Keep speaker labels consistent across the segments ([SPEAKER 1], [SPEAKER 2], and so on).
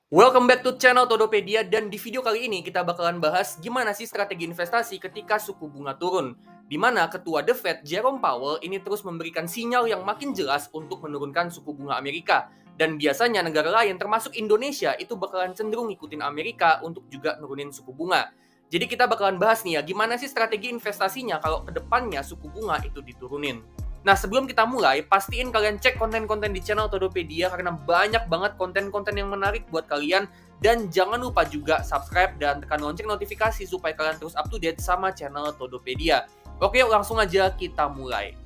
[SPEAKER 1] Welcome back to channel Todopedia, dan di video kali ini kita bakalan bahas gimana sih strategi investasi ketika suku bunga turun. Di mana ketua The Fed, Jerome Powell, ini terus memberikan sinyal yang makin jelas untuk menurunkan suku bunga Amerika. Dan biasanya negara lain termasuk Indonesia itu bakalan cenderung ngikutin Amerika untuk juga nurunin suku bunga. Jadi kita bakalan bahas nih ya, gimana sih strategi investasinya kalau kedepannya suku bunga itu diturunin. Nah, sebelum kita mulai, pastiin kalian cek konten-konten di channel Todopedia karena banyak banget konten-konten yang menarik buat kalian. Dan jangan lupa juga subscribe dan tekan lonceng notifikasi supaya kalian terus up to date sama channel Todopedia. Oke, langsung aja kita mulai.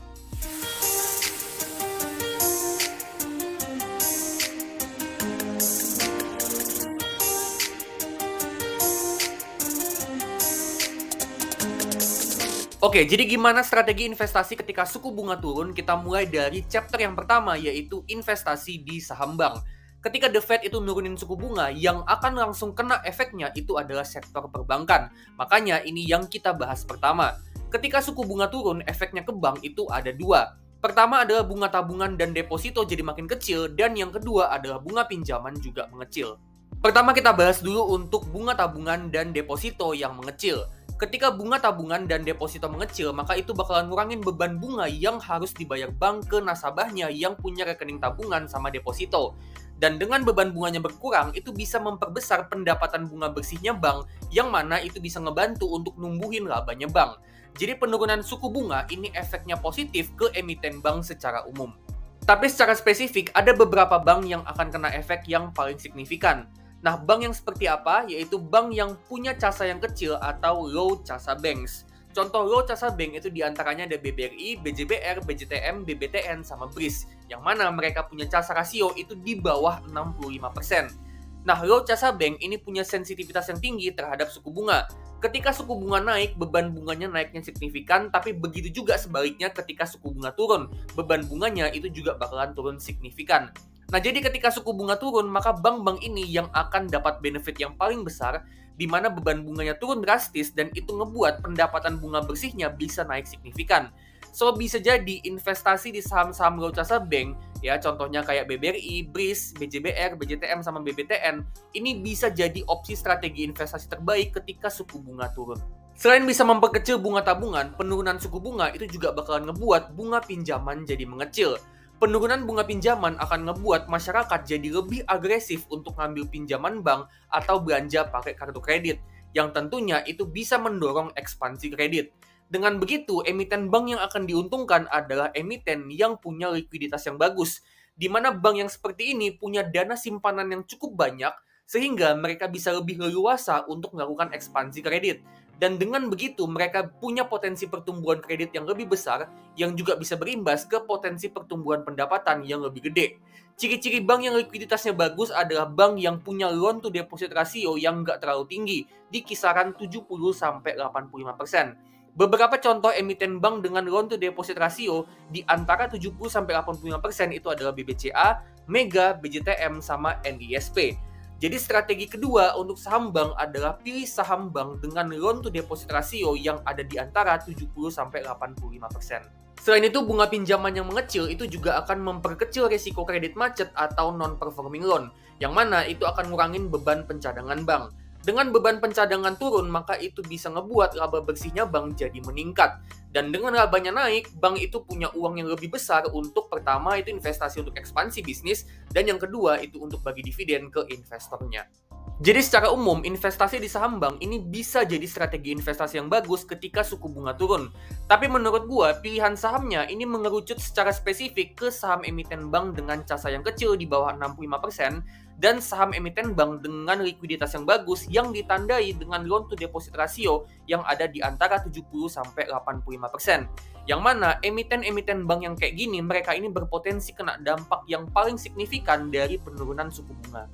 [SPEAKER 1] Oke, jadi gimana strategi investasi ketika suku bunga turun? Kita mulai dari chapter yang pertama, yaitu investasi di saham bank. Ketika The Fed itu nurunin suku bunga, yang akan langsung kena efeknya itu adalah sektor perbankan. Makanya ini yang kita bahas pertama. Ketika suku bunga turun, efeknya ke bank itu ada dua. Pertama adalah bunga tabungan dan deposito jadi makin kecil, dan yang kedua adalah bunga pinjaman juga mengecil. Pertama kita bahas dulu untuk bunga tabungan dan deposito yang mengecil. Ketika bunga tabungan dan deposito mengecil, maka itu bakalan ngurangin beban bunga yang harus dibayar bank ke nasabahnya yang punya rekening tabungan sama deposito. Dan dengan beban bunganya berkurang, itu bisa memperbesar pendapatan bunga bersihnya bank, yang mana itu bisa ngebantu untuk numbuhin labanya bank. Jadi penurunan suku bunga ini efeknya positif ke emiten bank secara umum. Tapi secara spesifik, ada beberapa bank yang akan kena efek yang paling signifikan. Nah, bank yang seperti apa? Yaitu bank yang punya casa yang kecil atau low casa banks. Contoh low casa bank itu diantaranya ada BBRI, BJBR, BJTM, BBTN, sama BRIS. Yang mana mereka punya casa rasio itu di bawah 65%. Nah, low casa bank ini punya sensitivitas yang tinggi terhadap suku bunga. Ketika suku bunga naik, beban bunganya naiknya signifikan, tapi begitu juga sebaliknya ketika suku bunga turun. Beban bunganya itu juga bakalan turun signifikan. Nah, jadi ketika suku bunga turun, maka bank-bank ini yang akan dapat benefit yang paling besar, di mana beban bunganya turun drastis dan itu ngebuat pendapatan bunga bersihnya bisa naik signifikan. So, bisa jadi investasi di saham-saham low casa bank, ya contohnya kayak BBRI, BRIS, BJBR, BJTM, sama BBTN, ini bisa jadi opsi strategi investasi terbaik ketika suku bunga turun. Selain bisa memperkecil bunga tabungan, penurunan suku bunga itu juga bakalan ngebuat bunga pinjaman jadi mengecil. Penurunan bunga pinjaman akan ngebuat masyarakat jadi lebih agresif untuk ngambil pinjaman bank atau belanja pakai kartu kredit, yang tentunya itu bisa mendorong ekspansi kredit. Dengan begitu, emiten bank yang akan diuntungkan adalah emiten yang punya likuiditas yang bagus, di mana bank yang seperti ini punya dana simpanan yang cukup banyak, sehingga mereka bisa lebih leluasa untuk melakukan ekspansi kredit. Dan dengan begitu, mereka punya potensi pertumbuhan kredit yang lebih besar, yang juga bisa berimbas ke potensi pertumbuhan pendapatan yang lebih gede. Ciri-ciri bank yang likuiditasnya bagus adalah bank yang punya loan to deposit ratio yang nggak terlalu tinggi, di kisaran 70-85%. Beberapa contoh emiten bank dengan loan to deposit ratio di antara 70-85% itu adalah BBCA, Mega, BJTM, sama NISP. Jadi strategi kedua untuk saham bank adalah pilih saham bank dengan loan to deposit ratio yang ada di antara 70-85%. Selain itu, bunga pinjaman yang mengecil itu juga akan memperkecil risiko kredit macet atau non-performing loan, yang mana itu akan ngurangin beban pencadangan bank. Dengan beban pencadangan turun, maka itu bisa ngebuat laba bersihnya bank jadi meningkat. Dan dengan labanya naik, bank itu punya uang yang lebih besar untuk pertama itu investasi untuk ekspansi bisnis, dan yang kedua itu untuk bagi dividen ke investornya. Jadi secara umum, investasi di saham bank ini bisa jadi strategi investasi yang bagus ketika suku bunga turun. Tapi menurut gua, pilihan sahamnya ini mengerucut secara spesifik ke saham emiten bank dengan casa yang kecil di bawah 65%, dan saham emiten bank dengan likuiditas yang bagus yang ditandai dengan loan to deposit ratio yang ada di antara 70-85%. Yang mana emiten-emiten bank yang kayak gini, mereka ini berpotensi kena dampak yang paling signifikan dari penurunan suku bunga.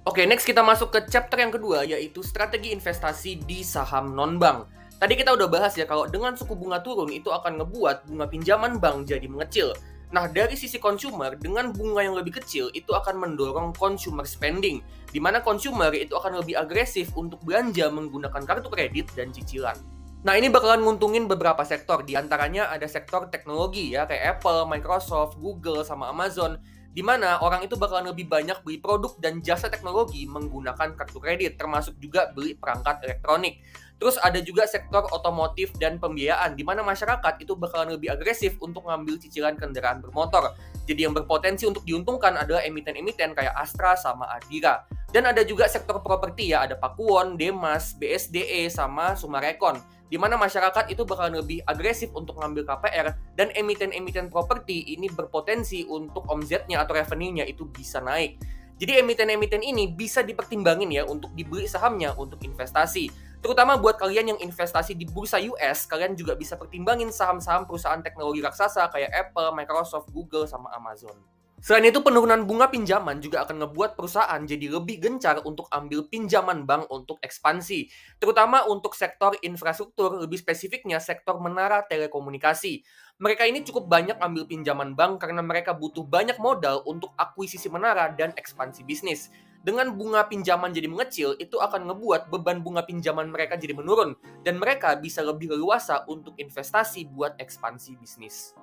[SPEAKER 1] Oke, next kita masuk ke chapter yang kedua, yaitu strategi investasi di saham non-bank. Tadi kita udah bahas ya, kalau dengan suku bunga turun, itu akan ngebuat bunga pinjaman bank jadi mengecil. Nah, dari sisi consumer, dengan bunga yang lebih kecil, itu akan mendorong consumer spending, di mana consumer itu akan lebih agresif untuk belanja menggunakan kartu kredit dan cicilan. Nah, ini bakalan nguntungin beberapa sektor, di antaranya ada sektor teknologi ya, kayak Apple, Microsoft, Google, sama Amazon. di mana orang itu bakalan lebih banyak beli produk dan jasa teknologi menggunakan kartu kredit, termasuk juga beli perangkat elektronik. Terus ada juga sektor otomotif dan pembiayaan, di mana masyarakat itu bakalan lebih agresif untuk ngambil cicilan kendaraan bermotor. Jadi yang berpotensi untuk diuntungkan adalah emiten-emiten kayak Astra sama Adira. Dan ada juga sektor properti ya, ada Pakuwon, Demas, BSDE, sama Sumarekon, di mana masyarakat itu bakalan lebih agresif untuk ngambil KPR, dan emiten-emiten properti ini berpotensi untuk omzetnya atau revenue-nya itu bisa naik. Jadi emiten-emiten ini bisa dipertimbangin ya untuk dibeli sahamnya untuk investasi. Terutama buat kalian yang investasi di bursa US, kalian juga bisa pertimbangin saham-saham perusahaan teknologi raksasa kayak Apple, Microsoft, Google, sama Amazon. Selain itu, penurunan bunga pinjaman juga akan ngebuat perusahaan jadi lebih gencar untuk ambil pinjaman bank untuk ekspansi, terutama untuk sektor infrastruktur, lebih spesifiknya sektor menara telekomunikasi. Mereka ini cukup banyak ambil pinjaman bank karena mereka butuh banyak modal untuk akuisisi menara dan ekspansi bisnis. Dengan bunga pinjaman jadi mengecil, itu akan ngebuat beban bunga pinjaman mereka jadi menurun, dan mereka bisa lebih leluasa untuk investasi buat ekspansi bisnis.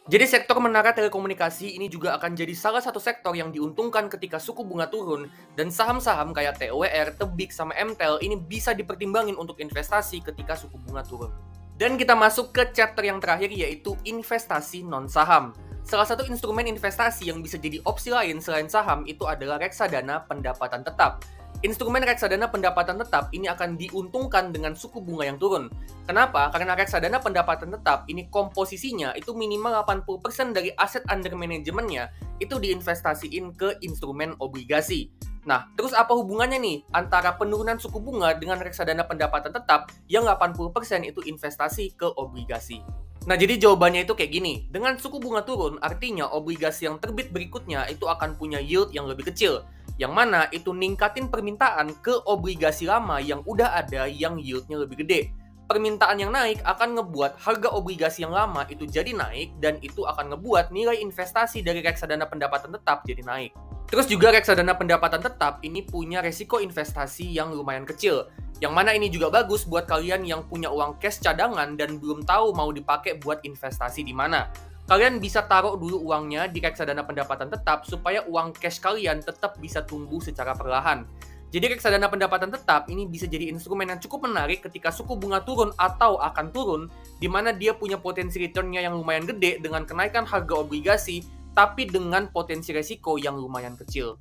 [SPEAKER 1] Jadi sektor menara telekomunikasi ini juga akan jadi salah satu sektor yang diuntungkan ketika suku bunga turun, dan saham-saham kayak TOWR, Tebik, sama MTEL ini bisa dipertimbangin untuk investasi ketika suku bunga turun. Dan kita masuk ke chapter yang terakhir, yaitu investasi non-saham. Salah satu instrumen investasi yang bisa jadi opsi lain selain saham itu adalah reksadana pendapatan tetap. Instrumen reksadana pendapatan tetap ini akan diuntungkan dengan suku bunga yang turun. Kenapa? Karena reksadana pendapatan tetap ini komposisinya itu minimal 80% dari aset under manajemennya itu diinvestasiin ke instrumen obligasi. Nah, terus apa hubungannya nih antara penurunan suku bunga dengan reksadana pendapatan tetap yang 80% itu investasi ke obligasi? Nah, jadi jawabannya itu kayak gini. Dengan suku bunga turun, artinya obligasi yang terbit berikutnya itu akan punya yield yang lebih kecil, yang mana itu ningkatin permintaan ke obligasi lama yang udah ada yang yieldnya lebih gede. Permintaan yang naik akan ngebuat harga obligasi yang lama itu jadi naik, dan itu akan ngebuat nilai investasi dari reksadana pendapatan tetap jadi naik. Terus juga reksadana pendapatan tetap ini punya resiko investasi yang lumayan kecil, yang mana ini juga bagus buat kalian yang punya uang cash cadangan dan belum tahu mau dipakai buat investasi di mana. Kalian bisa taruh dulu uangnya di reksadana pendapatan tetap supaya uang cash kalian tetap bisa tumbuh secara perlahan. Jadi reksadana pendapatan tetap ini bisa jadi instrumen yang cukup menarik ketika suku bunga turun atau akan turun, di mana dia punya potensi return-nya yang lumayan gede dengan kenaikan harga obligasi, tapi dengan potensi resiko yang lumayan kecil.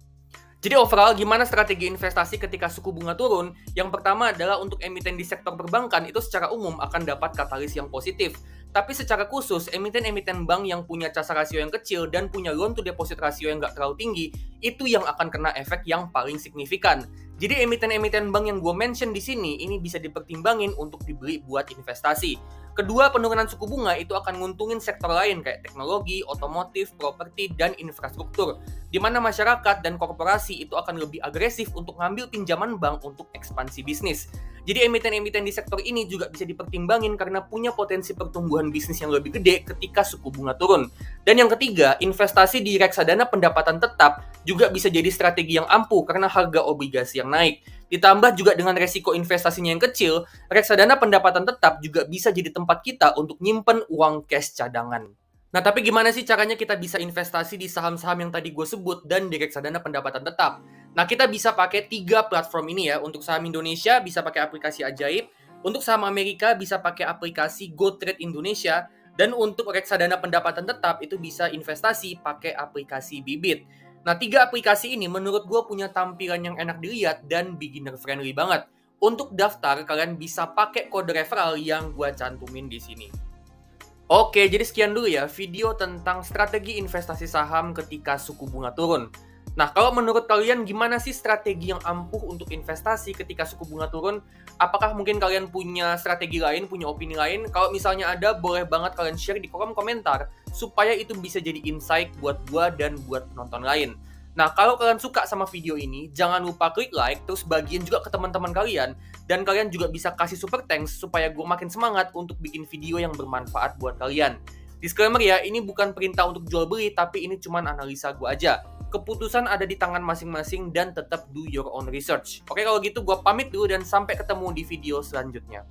[SPEAKER 1] Jadi overall, gimana strategi investasi ketika suku bunga turun? Yang pertama adalah untuk emiten di sektor perbankan itu secara umum akan dapat katalis yang positif. Tapi secara khusus, emiten-emiten bank yang punya casa rasio yang kecil dan punya loan to deposit rasio yang nggak terlalu tinggi, itu yang akan kena efek yang paling signifikan. Jadi emiten-emiten bank yang gue mention di sini, ini bisa dipertimbangin untuk dibeli buat investasi. Kedua, penurunan suku bunga itu akan nguntungin sektor lain kayak teknologi, otomotif, properti, dan infrastruktur, di mana masyarakat dan korporasi itu akan lebih agresif untuk ngambil pinjaman bank untuk ekspansi bisnis. Jadi emiten-emiten di sektor ini juga bisa dipertimbangin karena punya potensi pertumbuhan bisnis yang lebih gede ketika suku bunga turun. Dan yang ketiga, investasi di reksadana pendapatan tetap juga bisa jadi strategi yang ampuh karena harga obligasi yang naik. Ditambah juga dengan resiko investasinya yang kecil, reksadana pendapatan tetap juga bisa jadi tempat kita untuk nyimpen uang cash cadangan. Nah, tapi gimana sih caranya kita bisa investasi di saham-saham yang tadi gue sebut dan di reksadana pendapatan tetap? Nah, kita bisa pakai 3 platform ini ya. Untuk saham Indonesia bisa pakai aplikasi Ajaib, untuk saham Amerika bisa pakai aplikasi GoTrade Indonesia, dan untuk reksadana pendapatan tetap itu bisa investasi pakai aplikasi Bibit. Nah, 3 aplikasi ini menurut gue punya tampilan yang enak dilihat dan beginner friendly banget. Untuk daftar, kalian bisa pakai kode referral yang gue cantumin di sini. Oke, jadi sekian dulu ya video tentang strategi investasi saham ketika suku bunga turun. Nah, kalau menurut kalian gimana sih strategi yang ampuh untuk investasi ketika suku bunga turun? Apakah mungkin kalian punya strategi lain, punya opini lain? Kalau misalnya ada, boleh banget kalian share di kolom komentar supaya itu bisa jadi insight buat gua dan buat penonton lain. Nah, kalau kalian suka sama video ini, jangan lupa klik like, terus bagiin juga ke teman-teman kalian, dan kalian juga bisa kasih super thanks supaya gue makin semangat untuk bikin video yang bermanfaat buat kalian. Disclaimer ya, ini bukan perintah untuk jual beli, tapi ini cuma analisa gue aja. Keputusan ada di tangan masing-masing dan tetap do your own research. Oke, kalau gitu gue pamit dulu dan sampai ketemu di video selanjutnya.